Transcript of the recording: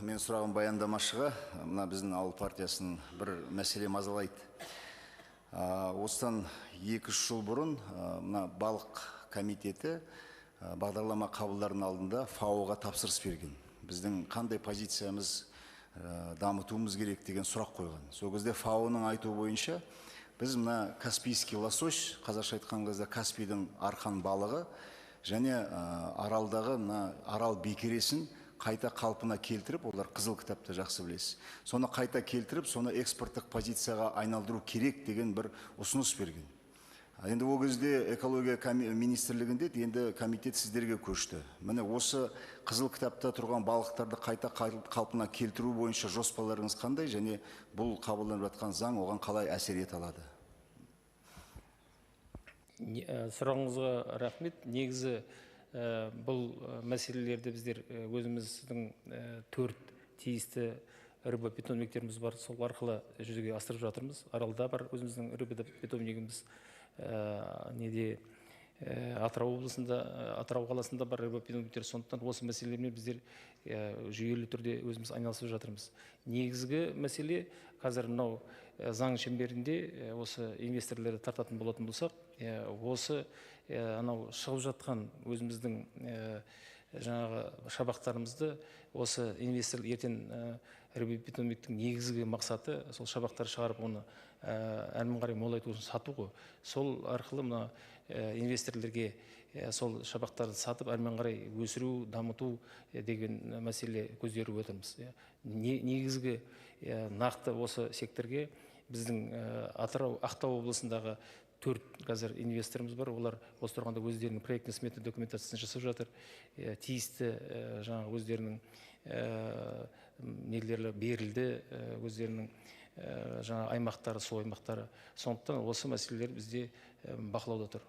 мен сұрағым баяндамашыға, мына біздің ауыл партиясының бір мәселе мазалайды. Осыдан 2-3 жыл бұрын мына балық комитеті бағдарлама қабылдарының алдында ФАО-ға тапсырыс берген. Біздің қандай позициямыз дамытуымыз керек деген сұрақ қойған. Сол кезде ФАО-ның айтуы бойынша біз мына каспийский лосось, қазақша айтқан кезде Каспийдің арқан балығы және аралдағы арал бекересін қайта қалпына келтіріп, олар қызыл кітапта жақсы білесіз. Соны қайта келтіріп, соны экспорттық позицияға айналдыру керек деген бір ұсыныс берген. Енді ол кезде экология министрлігінде енді комитет сіздерге көшті. Міне осы қызыл кітапта тұрған балықтарды қайта қалпына келтіру бойынша жоспарларыңыз қандай, және бұл қабылданып жатқан заң оған қалай әсер ете алады? Сұрағыңызға рахмет. Негізі бұл мәселелерді біздер өзіміздің 4 тиісті ірі питомниктеріміз бар, сол арқылы жүзеге асырып жатырмыз. Аралда бар өзіміздің ірі питомнигіміз, Атырау облысында, Атырау қаласында бар ірі питомниктер. Сондықтан осы мәселелермен біздер жүйелі түрде өзіміз айналысып жатырмыз. Негізгі мәселе қазір мынау заң шеңберінде осы инвесторларды тартатын болатын болсақ, осы анау шығып жатқан өзіміздің жаңағы шабақтарымызды осы инвестор ертең ірі питомниктің негізгі мақсаты сол шабақтар шығарып оны әрмен қарай молайту үшін сату ғой. Сол арқылы мына инвесторлерге сол шабақтарды сатып әрмен қарай өсіру, дамыту деген мәселе көздеріп отырмыз. Негізгі нақты осы секторге біздің Ақтау облысындағы 4 қазір инвесторымыз бар. Олар осы тұрғанда өздерінің проектный смета документациясын жасап жатыр. Тиісті жаңағы өздерінің нелері берілді, өздерінің жаңа аймақтары, су аймақтары. Сондықтан осы мәселелер бізде бақылауда тұр.